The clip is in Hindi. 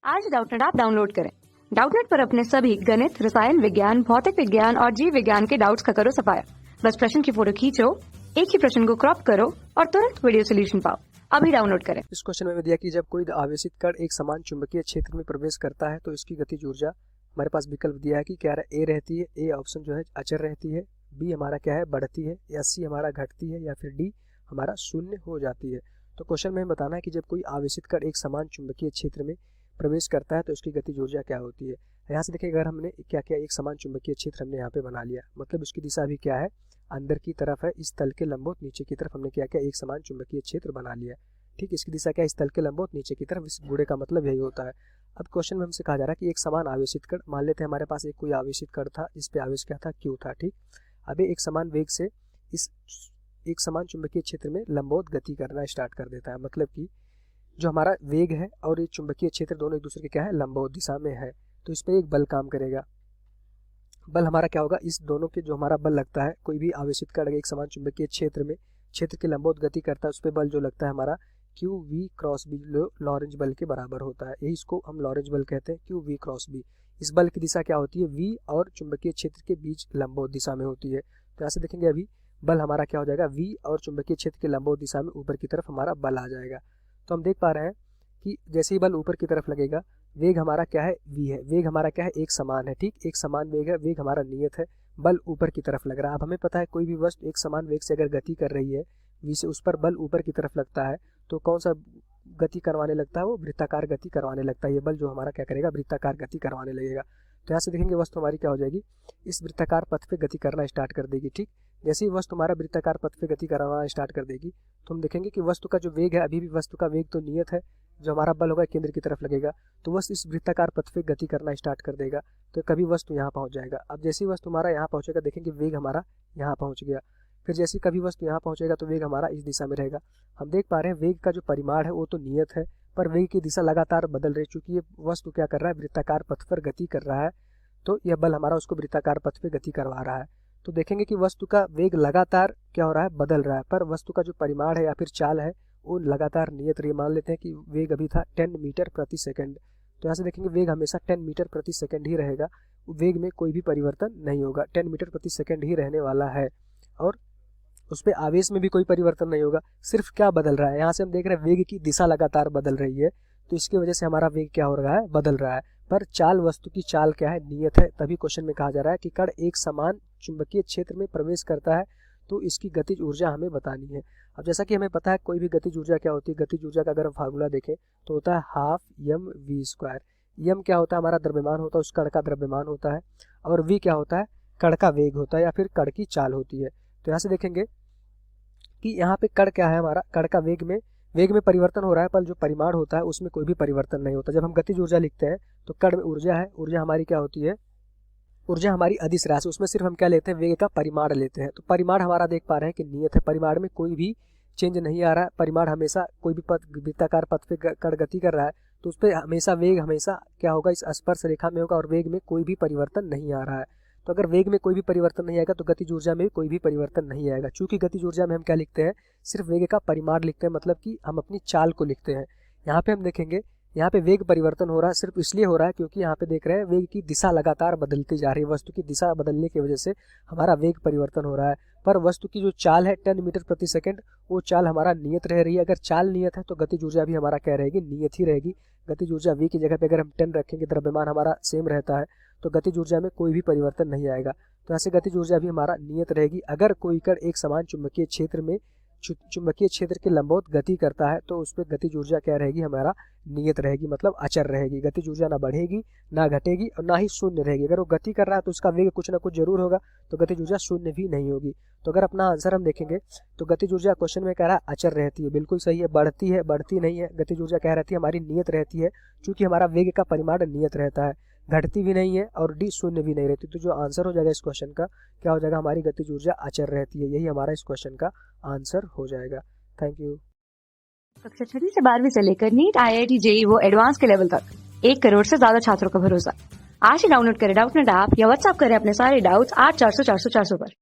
आज डाउटनेट ऐप डाउनलोड करें। डाउटनेट पर अपने सभी गणित, रसायन विज्ञान, भौतिक विज्ञान और जीव विज्ञान के डाउट्स का करो सफाया। बस प्रश्न की फोटो खींचो, एक ही प्रश्न को क्रॉप करो और तुरंत वीडियो सोल्यूशन पाओ। अभी डाउनलोड करें। इस क्वेश्चन में दिया कि जब कोई आवेशित कण एक समान चुंबकीय क्षेत्र में प्रवेश करता है तो इसकी गतिज ऊर्जा हमारे पास विकल्प दिया है कि क्या ए रहती है, ए ऑप्शन जो है अचर रहती है, बी हमारा क्या है बढ़ती है, या सी हमारा घटती है, या फिर डी हमारा शून्य हो जाती है। तो क्वेश्चन में बताना है कि जब कोई आवेशित कण एक समान चुंबकीय क्षेत्र में प्रवेश करता है तो उसकी गतिज ऊर्जा क्या होती है। यहाँ से देखिए, अगर हमने क्या क्या एक समान चुंबकीय क्षेत्र हमने यहाँ पे बना लिया, मतलब उसकी दिशा भी क्या है, अंदर की तरफ है, इस तल के लंबवत नीचे की तरफ हमने क्या क्या एक समान चुंबकीय क्षेत्र बना लिया। ठीक, इसकी दिशा क्या है, इस तल के लंबवत नीचे की तरफ। इस गुणे का मतलब यही होता है। अब क्वेश्चन में हमसे कहा जा रहा है कि एक समान आवेशित कण, मान लेते हैं हमारे पास एक कोई आवेशित कण था जिसपे आवेश क्या था, क्यू था। ठीक, अब एक समान वेग से इस एक समान चुंबकीय क्षेत्र में लंबवत गति करना स्टार्ट कर देता है। मतलब कि जो हमारा वेग है और ये चुंबकीय क्षेत्र दोनों एक दूसरे के क्या है, लंबवत दिशा में है। तो इस पर एक बल काम करेगा। बल हमारा क्या होगा, इस दोनों के जो हमारा बल लगता है, कोई भी आवेशित कण एक समान चुंबकीय क्षेत्र में क्षेत्र के लंबवत गति करता है, उस पर बल जो लगता है हमारा q v cross B Lorentz बल के बराबर होता है। यही इसको हम लॉरेंज बल कहते हैं, क्यू वी क्रॉस बी। इस बल की दिशा क्या होती है, वी और चुंबकीय क्षेत्र के बीच लंबवत दिशा में होती है। तो यहाँ से देखेंगे अभी बल हमारा क्या हो जाएगा, वी और चुंबकीय क्षेत्र के लंबवत दिशा में ऊपर की तरफ हमारा बल आ जाएगा। तो हम देख पा रहे हैं कि जैसे ही बल ऊपर की तरफ लगेगा, वेग हमारा क्या है, वी है, वेग हमारा क्या है, एक समान है। ठीक, एक समान वेग है, वेग हमारा नियत है, बल ऊपर की तरफ लग रहा है। अब हमें पता है कोई भी वस्तु एक समान वेग से अगर गति कर रही है, वी से, उस पर बल ऊपर की तरफ लगता है, तो कौन सा गति करवाने लगता है, वो वृत्ताकार गति करवाने लगता है। ये बल जो हमारा क्या करेगा, वृत्ताकार गति करवाने लगेगा। तो यहाँ से देखेंगे वस्तु हमारी क्या हो जाएगी, इस वृत्ताकार पथ पे गति करना स्टार्ट कर देगी। ठीक, जैसे ही वस्तु हमारा वृत्ताकार पथ पे गति करवाना स्टार्ट कर देगी तो हम देखेंगे कि वस्तु का जो वेग है, अभी भी वस्तु का वेग तो नियत है, जो हमारा बल होगा केंद्र की तरफ लगेगा, तो वस्तु इस वृत्ताकार पथ पे गति करना स्टार्ट कर देगा। तो कभी वस्तु यहाँ पहुँच जाएगा। अब जैसी वस्तु हमारा यहाँ पहुँचेगा, देखेंगे वेग हमारा यहाँ पहुँच गया। फिर जैसे कभी वस्तु यहाँ पहुँचेगा तो वेग हमारा इस दिशा में रहेगा। हम देख पा रहे हैं वेग का जो परिमाण है वो तो नियत है, पर वेग की दिशा लगातार बदल रही है। चूंकि ये वस्तु क्या कर रहा है, वृत्ताकार पथ पर गति कर रहा है, तो यह बल हमारा उसको वृत्ताकार पथ पे गति करवा रहा है। तो देखेंगे कि वस्तु का वेग लगातार क्या हो रहा है, बदल रहा है, पर वस्तु का जो परिमाण है या फिर चाल है वो लगातार नियत रही। मान लेते हैं कि वेग अभी था 10 मीटर प्रति सेकंड। तो यहाँ से देखेंगे वेग हमेशा 10 मीटर प्रति सेकंड ही रहेगा, वेग में कोई भी परिवर्तन नहीं होगा, 10 मीटर प्रति सेकंड ही रहने वाला है। और उस पर आवेश में भी कोई परिवर्तन नहीं होगा। सिर्फ क्या बदल रहा है, यहाँ से हम देख रहे हैं वेग की दिशा लगातार बदल रही है, तो इसकी वजह से हमारा वेग क्या हो रहा है, बदल रहा है। पर चाल, वस्तु की चाल क्या है, नियत है। तभी क्वेश्चन में कहा जा रहा है कि कण एक समान चुंबकीय क्षेत्र में प्रवेश करता है तो इसकी गतिज ऊर्जा हमें बतानी है। अब जैसा कि हमें पता है कोई भी गतिज ऊर्जा क्या होती है, गतिज ऊर्जा का अगर हम फार्मूला देखें तो होता है half m v square. M क्या होता है, हमारा द्रव्यमान होता है, उस कण का द्रव्यमान होता है, और वी क्या होता है, कण का वेग होता है या फिर कण की चाल होती है। तो यहाँ से देखेंगे कि यहाँ पे कण क्या है, हमारा कण का वेग में परिवर्तन हो रहा है, पर जो परिमाण होता है उसमें कोई भी परिवर्तन नहीं होता। जब हम गतिज ऊर्जा लिखते हैं तो कण में ऊर्जा है, ऊर्जा हमारी क्या होती है, ऊर्जा हमारी अदिश राशि, उसमें सिर्फ हम क्या लेते हैं, वेग का परिमाण लेते हैं। तो परिमाण हमारा देख पा रहे हैं कि नियत है, परिमाण में कोई भी चेंज नहीं आ रहा है। परिमाण हमेशा कोई भी पथ, वृत्ताकार पथ पे कण गति कर रहा है तो उस पर हमेशा वेग हमेशा क्या होगा, इस स्पर्श रेखा में होगा, और वेग में कोई भी परिवर्तन नहीं आ रहा है। तो अगर वेग में कोई भी परिवर्तन नहीं आएगा तो गतिज ऊर्जा में भी कोई भी परिवर्तन नहीं आएगा। चूंकि गतिज ऊर्जा में हम क्या लिखते हैं, सिर्फ वेग का परिमाण लिखते हैं, मतलब कि हम अपनी चाल को लिखते हैं। यहाँ पे हम देखेंगे, यहाँ पे वेग परिवर्तन हो रहा है, सिर्फ इसलिए हो रहा है क्योंकि यहाँ पे देख रहे हैं वेग की दिशा लगातार बदलती जा रही है। वस्तु की दिशा बदलने की वजह से हमारा वेग परिवर्तन हो रहा है, पर वस्तु की जो चाल है 10 मीटर प्रति सेकंड, वो चाल हमारा नियत रह रही है। अगर चाल नियत है तो गतिज ऊर्जा भी हमारा क्या रहेगी, नियत ही रहेगी। गतिज ऊर्जा v की जगह पे अगर हम 10 रखेंगे, द्रव्यमान हमारा सेम रहता है, तो गतिज ऊर्जा में कोई भी परिवर्तन नहीं आएगा। तो ऐसे गतिज ऊर्जा भी हमारा नियत रहेगी। अगर कोई कण एक समान चुंबकीय क्षेत्र में चुंबकीय क्षेत्र के लंबवत गति करता है तो उस पर गतिज ऊर्जा क्या रहेगी, हमारा नियत रहेगी, मतलब अचर रहेगी। गतिज ऊर्जा ना बढ़ेगी ना घटेगी और ना ही शून्य रहेगी। अगर वो गति कर रहा है तो उसका वेग कुछ ना कुछ जरूर होगा, तो गतिज ऊर्जा शून्य भी नहीं होगी। तो अगर अपना आंसर हम देखेंगे तो गतिज ऊर्जा क्वेश्चन में कह रहा है अचर रहती है, बिल्कुल सही है। बढ़ती है, बढ़ती नहीं है। गतिज ऊर्जा क्या रहती है, हमारी नियत रहती है, चूंकि हमारा वेग का परिमाण नियत रहता है। घटती भी नहीं है और डी शून्य भी नहीं रहती। तो जो आंसर हो जाएगा इस क्वेश्चन का, क्या हो जाएगा, हमारी गतिज ऊर्जा अचर रहती है। यही हमारा इस क्वेश्चन का आंसर हो जाएगा। Thank you. कक्षा 6 से 12वीं से लेकर नीट, IIT, JEE वो एडवांस के लेवल तक 1 करोड़ से ज्यादा छात्रों का भरोसा। आज ही डाउनलोड करें डाउटनेट ऐप या व्हाट्सएप करें अपने सारे डाउट्स 8400 400 400 पर।